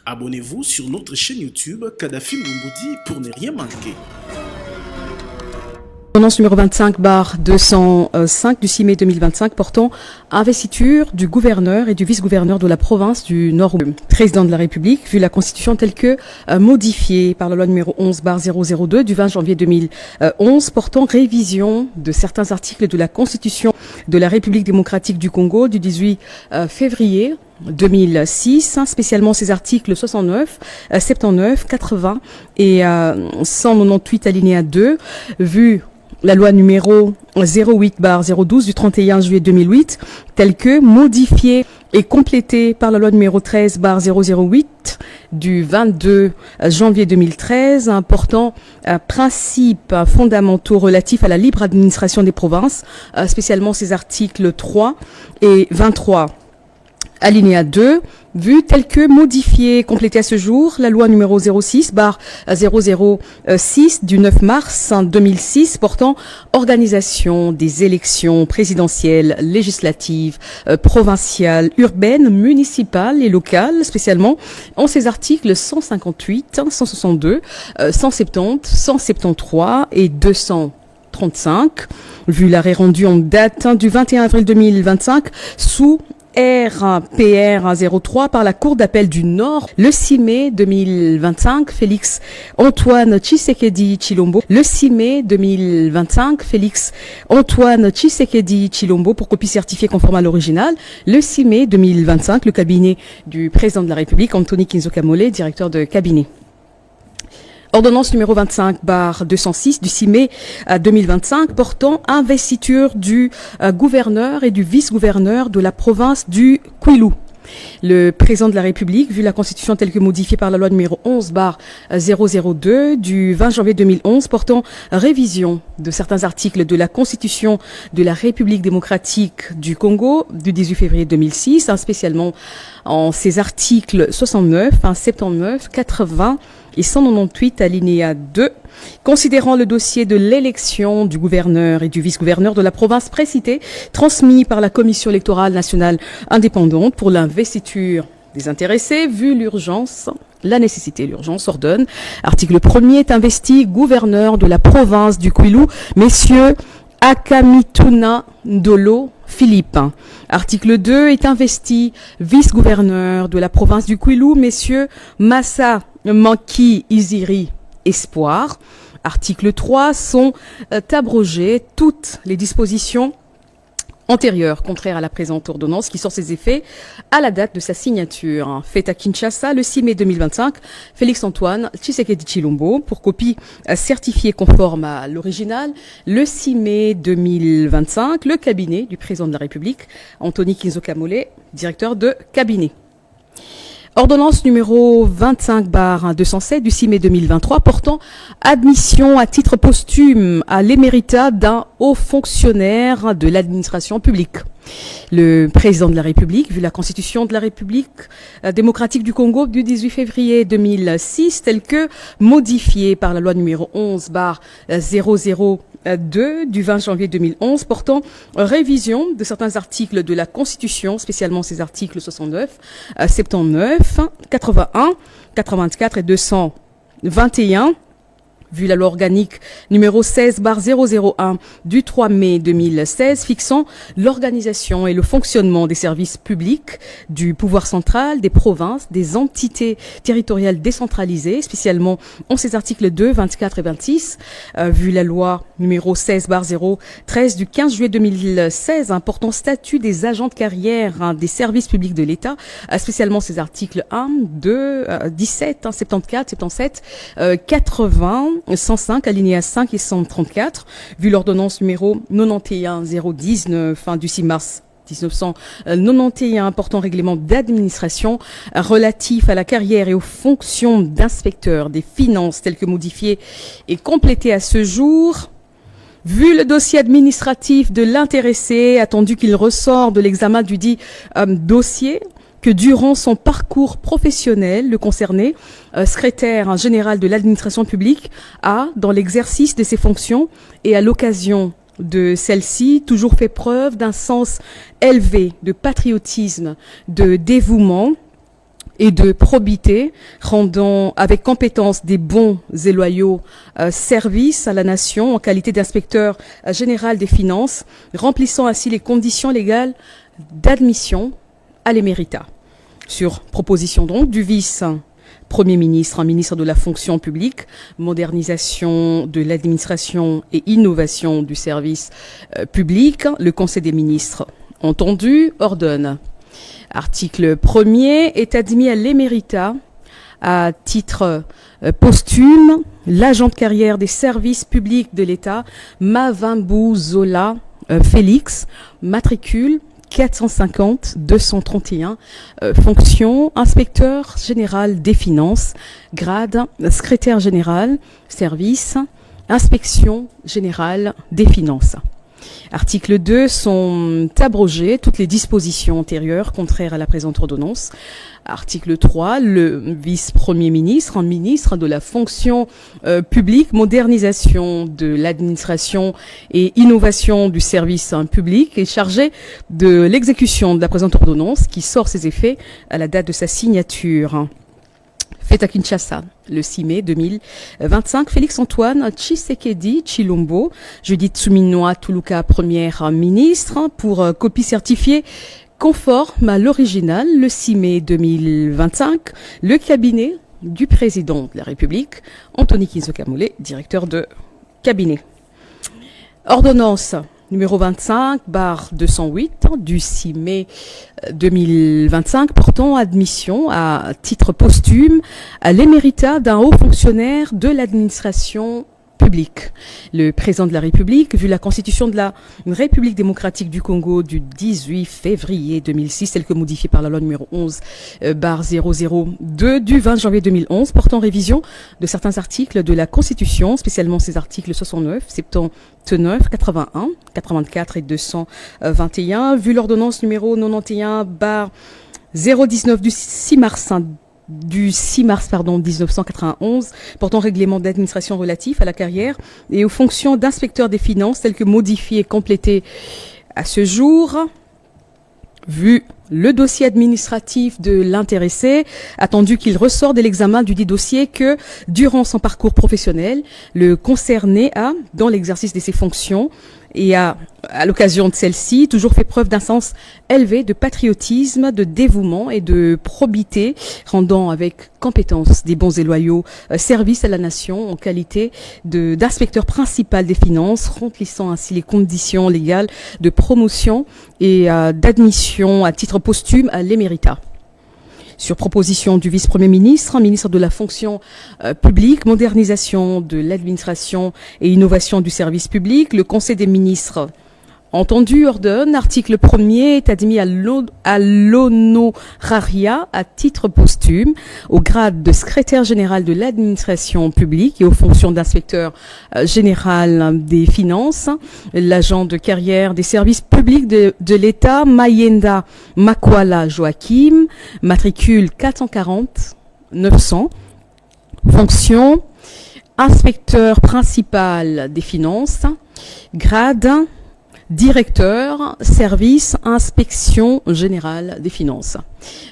Abonnez-vous sur notre chaîne YouTube Kadhafi Moumoudi pour ne rien manquer. Ordonnance numéro 25/205 du 6 mai 2025 portant investiture du gouverneur et du vice-gouverneur de la province du Nord-Ouest. Président de la République, vu la Constitution telle que modifiée par la loi numéro 11/002 du 20 janvier 2011 portant révision de certains articles de la Constitution de la République démocratique du Congo du 18 février 2006, spécialement ces articles 69, 79, 80 et 198 alinéa 2, vu la loi numéro 08/012 du 31 juillet 2008, telle que modifiée et complétée par la loi numéro 13/008 du 22 janvier 2013, portant principes fondamentaux relatifs à la libre administration des provinces, spécialement ces articles 3 et 23. Alinéa 2, vu tel que modifié, complété à ce jour, la loi numéro 06/006 du 9 mars 2006 portant organisation des élections présidentielles, législatives, provinciales, urbaines, municipales et locales, spécialement en ces articles 158, 162, 170, 173 et 235, vu l'arrêt rendu en date du 21 avril 2025 sous RPR 03 par la Cour d'appel du Nord le 6 mai 2025, Félix Antoine Tshisekedi Tshilombo. Le 6 mai 2025, Félix Antoine Tshisekedi Tshilombo pour copie certifiée conforme à l'original. Le 6 mai 2025, le cabinet du président de la République, Anthony Kinzoka Mollé, directeur de cabinet. Ordonnance numéro 25/206 du 6 mai 2025 portant investiture du gouverneur et du vice-gouverneur de la province du Kwilu. Le président de la République, vu la Constitution telle que modifiée par la loi numéro 11/002 du 20 janvier 2011 portant révision de certains articles de la Constitution de la République démocratique du Congo du 18 février 2006, spécialement en ces articles 69, 79, 80 et 198 alinéa 2, considérant le dossier de l'élection du gouverneur et du vice-gouverneur de la province précitée, transmis par la Commission électorale nationale indépendante pour l'investiture des intéressés, vu l'urgence, la nécessité, l'urgence ordonne. Article 1er est investi gouverneur de la province du Kwilu, messieurs Akamituna Ndolo Philippe. Article 2 est investi vice-gouverneur de la province du Kwilu, messieurs Massa Manki Iziri Espoir. Article 3 sont abrogées toutes les dispositions antérieures contraires à la présente ordonnance qui sort ses effets à la date de sa signature. Faite à Kinshasa le 6 mai 2025, Félix Antoine Tshisekedi Tshilombo pour copie certifiée conforme à l'original. Le 6 mai 2025, le cabinet du président de la République, Anthony Kinzoka Mollé, directeur de cabinet. Ordonnance numéro 25/207 du 6 mai 2023 portant admission à titre posthume à l'éméritat d'un haut fonctionnaire de l'administration publique. Le président de la République, vu la Constitution de la République démocratique du Congo du 18 février 2006, telle que modifiée par la loi numéro 11/002 du 20 janvier 2011 portant révision de certains articles de la Constitution, spécialement ces articles 69, 79, 81, 84 et 221, vu la loi organique numéro 16/001 du 3 mai 2016 fixant l'organisation et le fonctionnement des services publics du pouvoir central, des provinces, des entités territoriales décentralisées, spécialement en ces articles 2, 24 et 26, vu la loi numéro 16/013 du 15 juillet 2016 portant statut des agents de carrière des services publics de l'État, spécialement ces articles 1, 2, 17, 74, 77, 80, 105, alinéa 5 et 134, vu l'ordonnance numéro 91019 du 6 mars 1991 portant règlement d'administration relatif à la carrière et aux fonctions d'inspecteur des finances tel que modifié et complété à ce jour. Vu le dossier administratif de l'intéressé, attendu qu'il ressort de l'examen du dit dossier, que durant son parcours professionnel, le concerné, secrétaire général de l'administration publique, a, dans l'exercice de ses fonctions et à l'occasion de celle-ci, toujours fait preuve d'un sens élevé de patriotisme, de dévouement et de probité, rendant avec compétence des bons et loyaux services à la nation en qualité d'inspecteur général des finances, remplissant ainsi les conditions légales d'admission à l'éméritat. Sur proposition donc du vice-premier ministre, ministre de la fonction publique, modernisation de l'administration et innovation du service public, le Conseil des ministres, entendu, ordonne. Article 1er est admis à l'éméritat à titre posthume l'agent de carrière des services publics de l'État Mavambu Zola Félix, matricule 450 231, fonction inspecteur général des finances, grade secrétaire général, service, inspection générale des finances. Article 2, sont abrogées toutes les dispositions antérieures contraires à la présente ordonnance. Article 3, le vice-premier ministre, ministre de la fonction publique, modernisation de l'administration et innovation du service public, est chargé de l'exécution de la présente ordonnance qui sort ses effets à la date de sa signature. Fait à Kinshasa, le 6 mai 2025, Félix-Antoine Tshisekedi Tshilombo, Judith Suminwa Tuluka, première ministre, pour copie certifiée conforme à l'original, le 6 mai 2025, le cabinet du président de la République, Anthony Kinzoka Moulé, directeur de cabinet. Ordonnance numéro 25/208 du 6 mai 2025 portant admission à titre posthume à l'éméritat d'un haut fonctionnaire de l'administration publique. Le président de la République, vu la constitution de la République démocratique du Congo du 18 février 2006, telle que modifiée par la loi numéro 11/002 du 20 janvier 2011, portant révision de certains articles de la Constitution, spécialement ces articles 69, 79, 81, 84 et 221, vu l'ordonnance numéro 91/019 du 6 mars 1991, portant règlement d'administration relatif à la carrière et aux fonctions d'inspecteur des finances telles que modifiées et complétées à ce jour, vu le dossier administratif de l'intéressé, attendu qu'il ressort de l'examen du dit dossier que, durant son parcours professionnel, le concerné a, dans l'exercice de ses fonctions, et à l'occasion de celle-ci, toujours fait preuve d'un sens élevé de patriotisme, de dévouement et de probité, rendant avec compétence des bons et loyaux services à la nation en qualité d'inspecteur principal des finances, remplissant ainsi les conditions légales de promotion et d'admission à titre posthume à l'éméritat. Sur proposition du vice-premier ministre, ministre de la fonction publique, modernisation de l'administration et innovation du service public, le Conseil des ministres, entendu, ordonne, article 1er, est admis à l'honoraria à titre posthume au grade de secrétaire général de l'administration publique et aux fonctions d'inspecteur général des finances, l'agent de carrière des services publics de l'État, Mayenda Makwala Joachim, matricule 440 900, fonction inspecteur principal des finances, grade directeur, service, inspection générale des finances.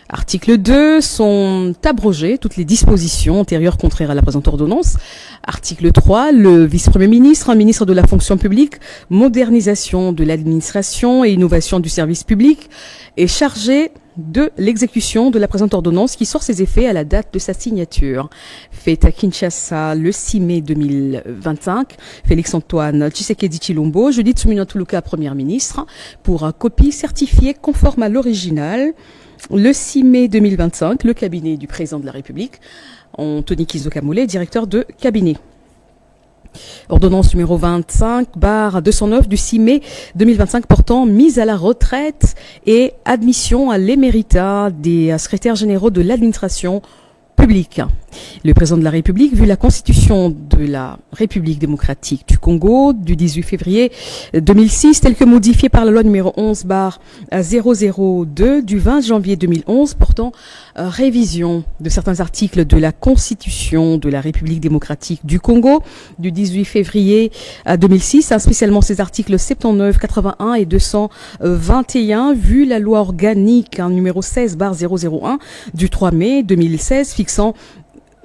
Article 2, sont abrogées toutes les dispositions antérieures contraires à la présente ordonnance. Article 3, le vice-premier ministre, ministre de la fonction publique, modernisation de l'administration et innovation du service public, est chargé de l'exécution de la présente ordonnance qui sort ses effets à la date de sa signature. Fait à Kinshasa le 6 mai 2025, Félix-Antoine Tshisekedi Tshilombo, Judith Suminwa Tuluka, première ministre, pour copie certifiée conforme à l'original, le 6 mai 2025, le cabinet du président de la République, Anthony Kinzoka Moulé, directeur de cabinet. Ordonnance numéro 25/209 du 6 mai 2025 portant mise à la retraite et admission à l'éméritat des secrétaires généraux de l'administration public. Le président de la République, vu la constitution de la République démocratique du Congo du 18 février 2006, telle que modifiée par la loi numéro 11/002 du 20 janvier 2011 portant révision de certains articles de la constitution de la République démocratique du Congo du 18 février 2006, spécialement ces articles 79, 81 et 221, vu la loi organique numéro 16/001 du 3 mai 2016 fixant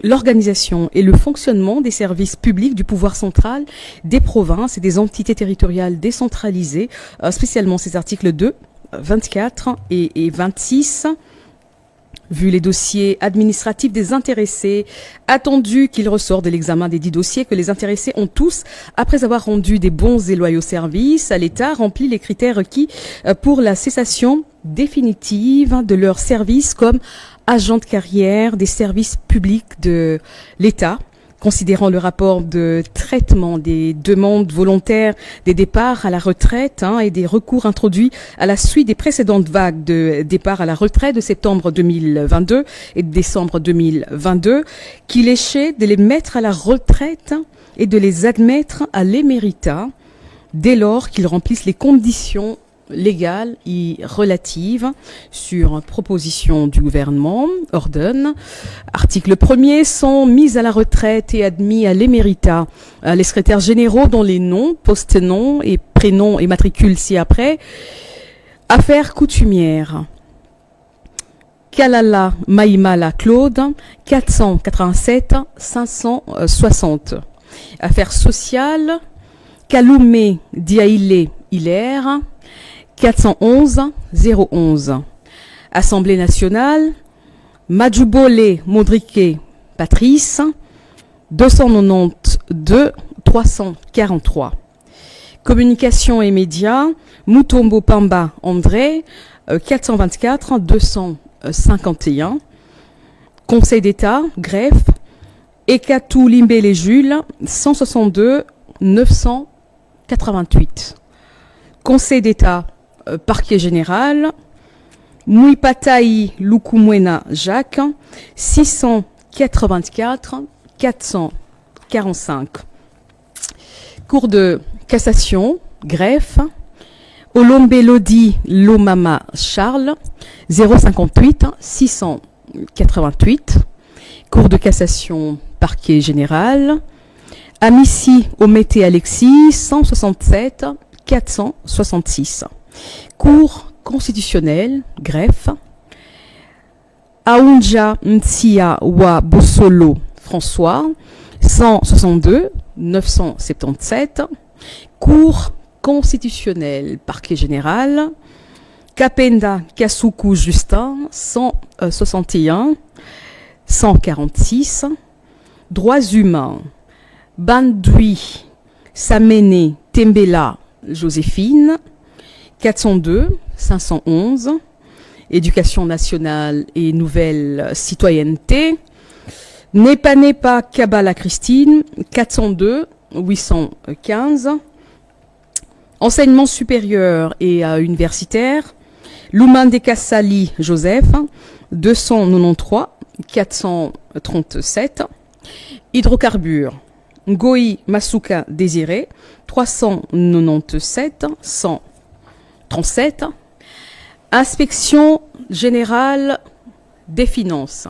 l'organisation et le fonctionnement des services publics du pouvoir central, des provinces et des entités territoriales décentralisées, spécialement ces articles 2, 24 et 26. Vu les dossiers administratifs des intéressés, attendu qu'il ressort de l'examen des 10 dossiers que les intéressés ont tous, après avoir rendu des bons et loyaux services à l'État, rempli les critères requis pour la cessation définitive de leur service comme agent de carrière des services publics de l'État, considérant le rapport de traitement des demandes volontaires des départs à la retraite et des recours introduits à la suite des précédentes vagues de départs à la retraite de septembre 2022 et de décembre 2022, qu'il échait de les mettre à la retraite et de les admettre à l'éméritat dès lors qu'ils remplissent les conditions légales et relatives sur proposition du gouvernement, ordonne. Article 1er, sont mis à la retraite et admis à l'éméritat les secrétaires généraux dont les noms, post-noms et prénoms et matricules ci-après. Affaires coutumières. Kalala Maïmala Claude, 487 560. Affaires sociales. Kaloumé Diaïlé Hilaire, 411 011. Assemblée nationale, Madjoubole Modrique Patrice, 292 343. Communication et médias, Mutombo Pamba André, 424 251. Conseil d'État, greffe, Ekatou Limbele Jules, 162 988. Conseil d'État, parquet général, Mouipataï Lukumwena Jacques, 684 445. Cour de cassation, greffe, Olombe Lodi Lomama Charles, 058 688. Cour de cassation, parquet général, Amici Omete Alexis, 167 466. Cour constitutionnelle, greffe, Aounja Ntia Wa Bossolo François, 162 977. Cour constitutionnelle, parquet général, Kapenda Kasuku Justin, 161 146. Droits humains, Bandui Samene Tembela Joséphine, 402 511. Éducation nationale et nouvelle citoyenneté, Nepa Kabala Christine, 402 815. Enseignement supérieur et universitaire, Lumande Kassali Joseph, 293 437. Hydrocarbures, Ngoi Masuka Désiré, 397 137. Inspection générale des finances,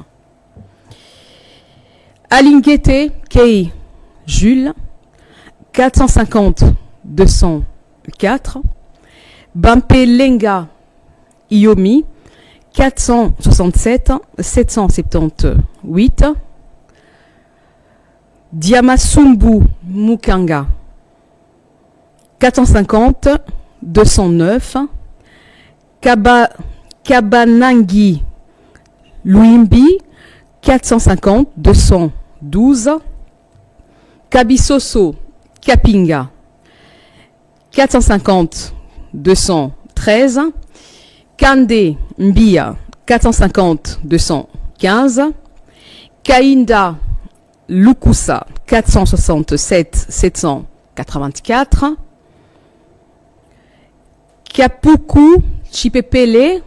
Alingete Kei Jules, 450 204. Bampelenga Iomi, 467 778. Diamasumbu Mukanga, 450 209. Kabanangi Luimbi, 450 212. Kabisoso Kapinga, 450 213. Kande Mbia, 450 215. Kainda Lukusa, 467 784. Kapuku Chipepele,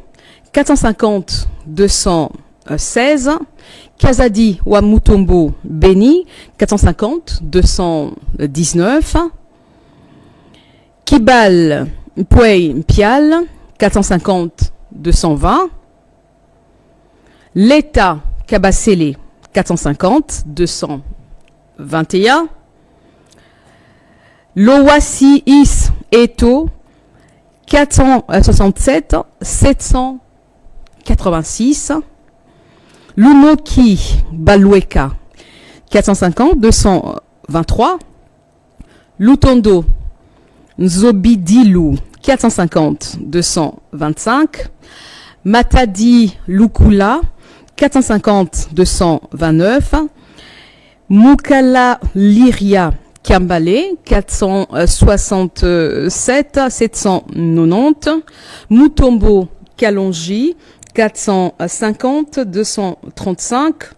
450 200 16. Kazadi Wamutombo Beni 450 219. Kibal Pouey Pial 450 220. L'État Kabasele 450 221. Lowasi Is Eto 467 786. Lunoki Balueka 450 223. Lutondo Nzobidilu 450 225. Matadi Lukula 450 229. Mukala Liria Kambale 467 790. Mutombo Kalonji 450 235.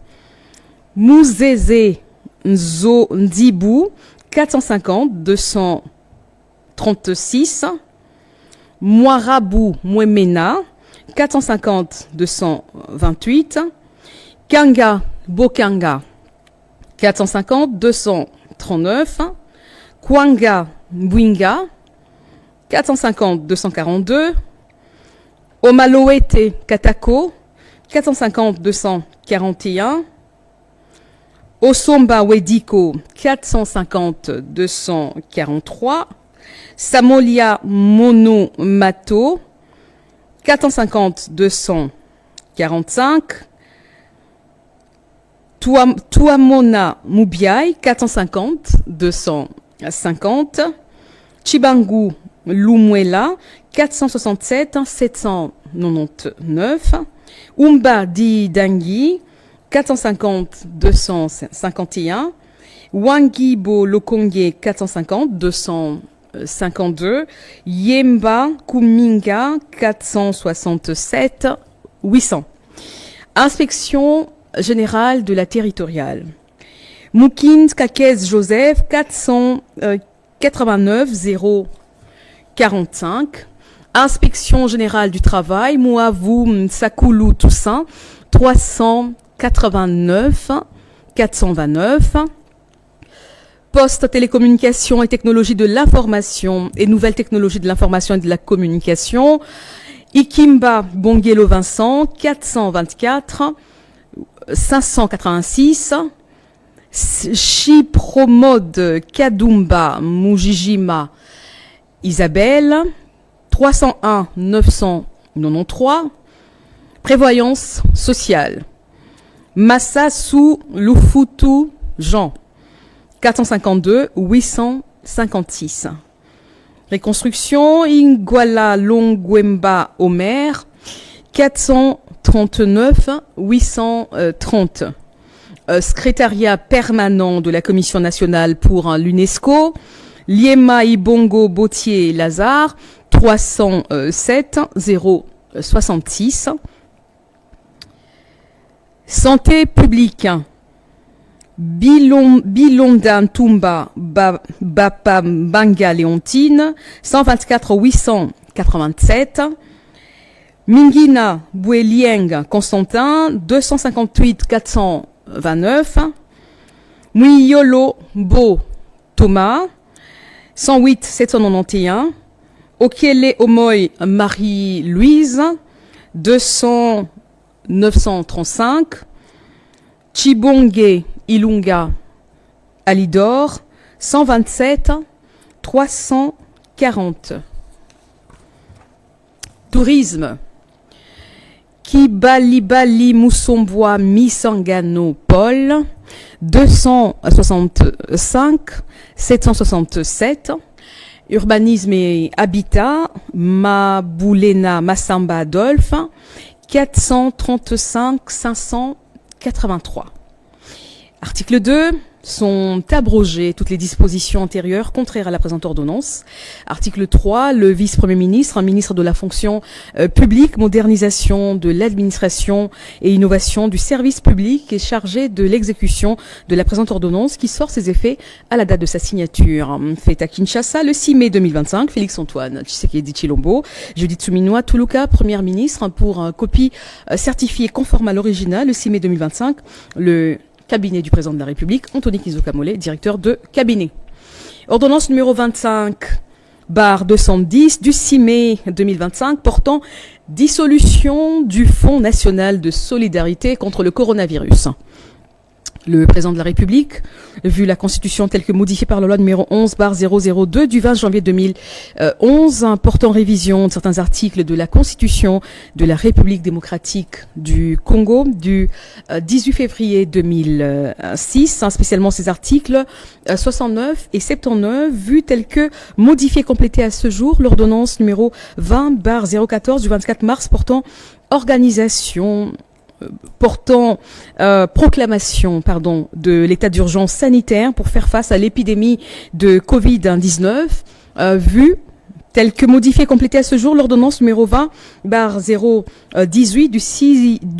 Mouzeze Nzo Ndibou 450 236. Moirabou Mwemena 450 228. Kanga Bokanga 450 239. Kwanga Mbwinga 450 242. Omaloete Katako 450 241. Osomba Wediko 450 243. Samolia Mono Mato 450 245. Tuamona Mubiai 450 250. Chibangu Lumwela 467 799. Umba Di Dangui 450 251. Wangibo Lokonge 450 252. Yemba Kuminga 467 800. Inspection générale de la territoriale. Moukins Kakez Joseph 489 045. Inspection générale du travail. Mouavou Sakoulou Toussaint 389 429. Poste, télécommunications et technologies de l'information et nouvelles technologies de l'information et de la communication. Ikimba Bongelo Vincent 424 586. Chipromode Kadumba Mujijima Isabelle 301 993. Prévoyance sociale. Massassou Lufutu Jean 452 856. Reconstruction Ingwala Longwemba Omer 439 830. Secrétariat permanent de la Commission nationale pour l'UNESCO Liema Ibongo Bautier Lazare 307 066. Santé publique. Bilonda Ntumba Bapa Banga Léontine 124 887. Mingina Bouelieng Constantin 258 429. Muyolo Bo Thomas 108 791. Okele Omoy Marie-Louise 200 935. Chibonge Ilunga Alidor 127 340. Tourisme. Kibalibali Moussombois Misangano Paul 265 767. Urbanisme et habitat Maboulena Massamba Adolphe 435 583. Article 2. Sont abrogées toutes les dispositions antérieures contraires à la présente ordonnance. Article 3, le vice-premier ministre, un ministre de la fonction publique, modernisation de l'administration et innovation du service public est chargé de l'exécution de la présente ordonnance qui sort ses effets à la date de sa signature. Fait à Kinshasa le 6 mai 2025, Félix-Antoine Tshisekedi Tshilombo, Judith Suminwa Tuluka, première ministre, pour copie certifiée conforme à l'original le 6 mai 2025, le cabinet du président de la République, Anthony Kizokamole, directeur de cabinet. Ordonnance numéro 25/210 du 6 mai 2025 portant dissolution du Fonds national de solidarité contre le coronavirus. Le président de la République, vu la Constitution telle que modifiée par la loi numéro 11/002 du 20 janvier 2011, portant révision de certains articles de la Constitution de la République démocratique du Congo du 18 février 2006, spécialement ces articles 69 et 79, vus tels que modifiés et complétés à ce jour, l'ordonnance numéro 20/014 du 24 mars proclamation de l'état d'urgence sanitaire pour faire face à l'épidémie de Covid-19, vu tel que modifié et complété à ce jour l'ordonnance numéro 20/018 du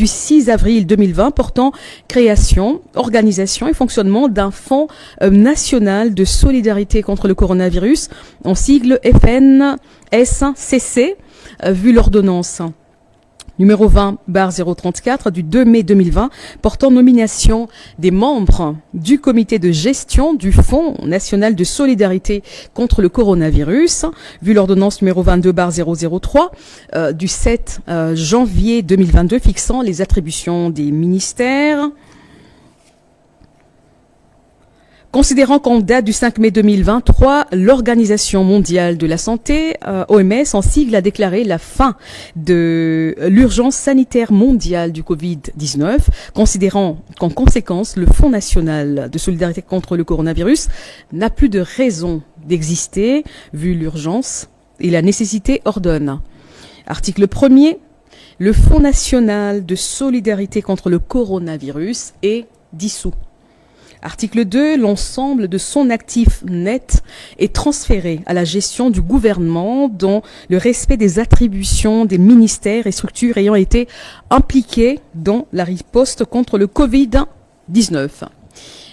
6 avril 2020 portant création, organisation et fonctionnement d'un fonds national de solidarité contre le coronavirus, en sigle FNSCC, vu l'ordonnance numéro 20/034 du 2 mai 2020 portant nomination des membres du comité de gestion du Fonds national de solidarité contre le coronavirus, vu l'ordonnance numéro 22/003 du 7 janvier 2022 fixant les attributions des ministères. Considérant qu'en date du 5 mai 2023, l'Organisation mondiale de la santé, OMS, en sigle, a déclaré la fin de l'urgence sanitaire mondiale du Covid-19, considérant qu'en conséquence, le Fonds national de solidarité contre le coronavirus n'a plus de raison d'exister, vu l'urgence et la nécessité ordonne. Article 1er, le Fonds national de solidarité contre le coronavirus est dissous. Article 2, l'ensemble de son actif net est transféré à la gestion du gouvernement dans le respect des attributions des ministères et structures ayant été impliqués dans la riposte contre le Covid-19.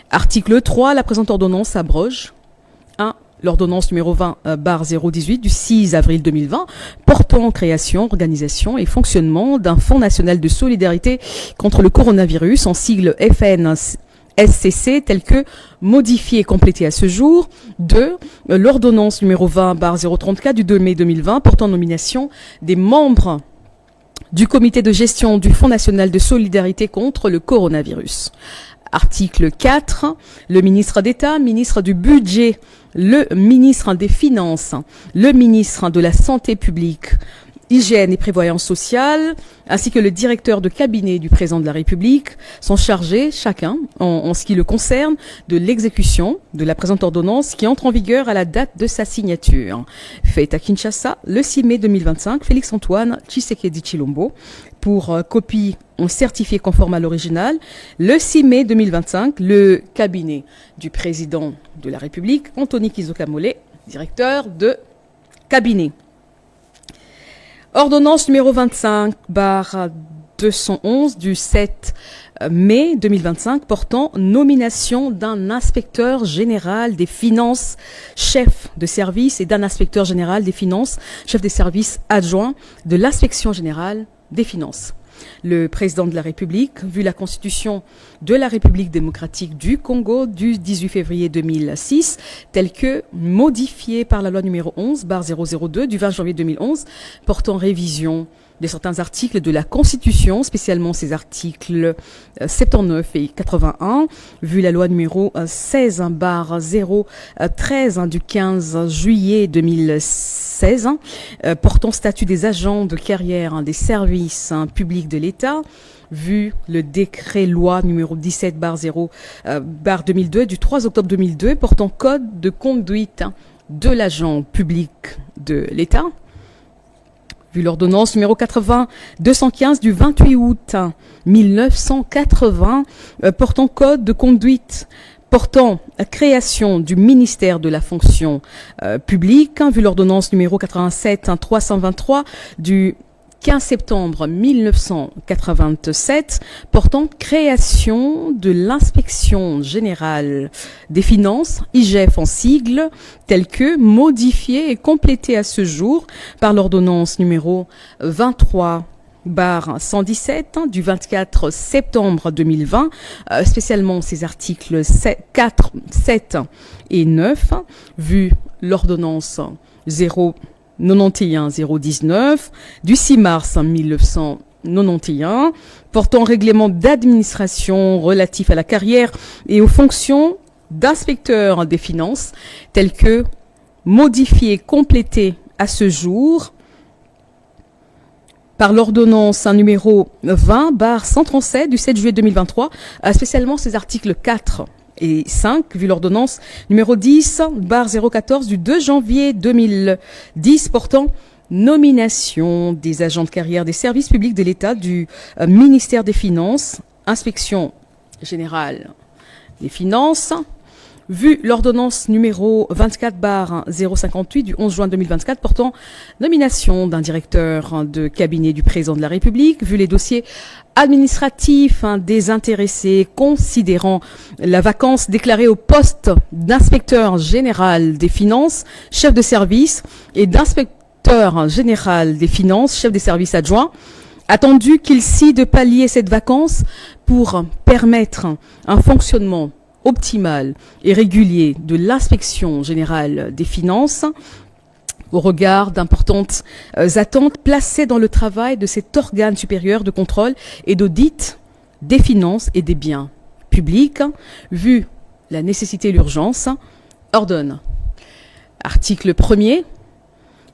Article 3, la présente ordonnance abroge 1. L'ordonnance numéro 20/018 du 6 avril 2020 portant création, organisation et fonctionnement d'un Fonds national de solidarité contre le coronavirus, en sigle FNSCC, tel que modifié et complété à ce jour. 2. L'ordonnance numéro 20/034 du 2 mai 2020 portant nomination des membres du comité de gestion du Fonds national de solidarité contre le coronavirus. Article 4. Le ministre d'État, ministre du Budget, le ministre des Finances, le ministre de la Santé publique, Hygiène et Prévoyance sociale, ainsi que le directeur de cabinet du président de la République sont chargés, chacun, en ce qui le concerne, de l'exécution de la présente ordonnance qui entre en vigueur à la date de sa signature. Fait à Kinshasa, le 6 mai 2025, Félix-Antoine Tshisekedi Tshilombo, pour copie certifiée conforme à l'original. Le 6 mai 2025, le cabinet du président de la République, Anthony Kizokamole, directeur de cabinet. Ordonnance numéro 25/211 du 7 mai 2025 portant nomination d'un inspecteur général des finances, chef de service, et d'un inspecteur général des finances, chef des services adjoints de l'inspection générale des finances. Le président de la République, vu la Constitution de la République démocratique du Congo du 18 février 2006, telle que modifiée par la loi numéro 11/002 du 20 janvier 2011, portant révision de certains articles de la Constitution, spécialement ces articles 79 et 81, vu la loi numéro 16/013 du 15 juillet 2016, portant statut des agents de carrière des services publics de l'État, vu le décret loi numéro 17/2002 du 3 octobre 2002, portant code de conduite de l'agent public de l'État, vu l'ordonnance numéro 80-215 du 28 août 1980 portant code de conduite portant création du ministère de la fonction publique, vu l'ordonnance numéro 87-323 du 15 septembre 1987 portant création de l'inspection générale des finances, IGF en sigle, telle que modifiée et complétée à ce jour par l'ordonnance numéro 23/117 du 24 septembre 2020, spécialement ces articles 4, 7 et 9, vu l'ordonnance 019 du 6 mars 1991 portant règlement d'administration relatif à la carrière et aux fonctions d'inspecteur des finances, tel que modifié et complété à ce jour par l'ordonnance numéro 20/137 du 7 juillet 2023, spécialement ces articles 4 et 5, vu l'ordonnance numéro 10/014 du 2 janvier 2010 portant nomination des agents de carrière des services publics de l'État du ministère des Finances, inspection générale des finances, vu l'ordonnance numéro 24/058 du 11 juin 2024 portant nomination d'un directeur de cabinet du président de la République, vu les dossiers administratifs des intéressés considérant la vacance déclarée au poste d'inspecteur général des finances, chef de service, et d'inspecteur général des finances, chef des services adjoints, attendu qu'il s'y de pallier cette vacance pour permettre un fonctionnement optimal et régulier de l'inspection générale des finances au regard d'importantes attentes placées dans le travail de cet organe supérieur de contrôle et d'audit des finances et des biens publics, vu la nécessité et l'urgence, ordonne. Article 1er,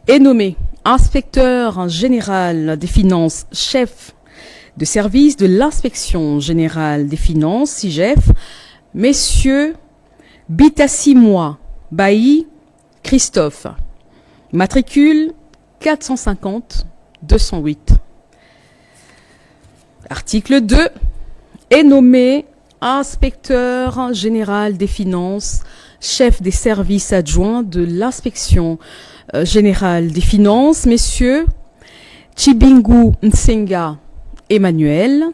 est nommé inspecteur général des finances, chef de service de l'inspection générale des finances, IGF, Messieurs Bitassimois Bailly Christophe, matricule 450-208. Article 2, est nommé inspecteur général des finances, chef des services adjoints de l'inspection générale des finances, messieurs Chibingu Nsenga Emmanuel,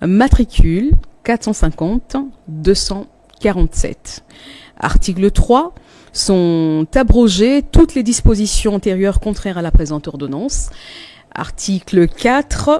matricule 450-247. Article 3, sont abrogées toutes les dispositions antérieures contraires à la présente ordonnance. Article 4,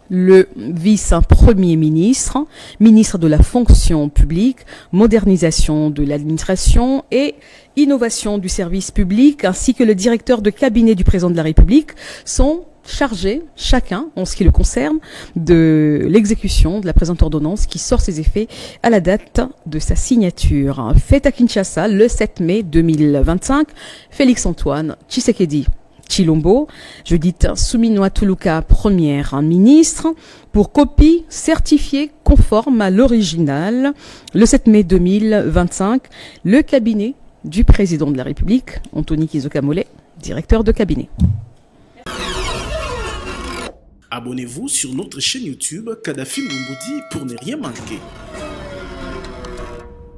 le vice-premier ministre, ministre de la fonction publique, modernisation de l'administration et innovation du service public, ainsi que le directeur de cabinet du président de la République sont chargés, chacun, en ce qui le concerne, de l'exécution de la présente ordonnance qui sort ses effets à la date de sa signature. Faite à Kinshasa le 7 mai 2025, Félix-Antoine Tshisekedi Tshilombo, Judith Suminwa Tuluka, première ministre, pour copie certifiée conforme à l'original, le 7 mai 2025, le cabinet du président de la République, Anthony Kizokamole, directeur de cabinet. Abonnez-vous sur notre chaîne YouTube Kadhafi Moumoudi pour ne rien manquer.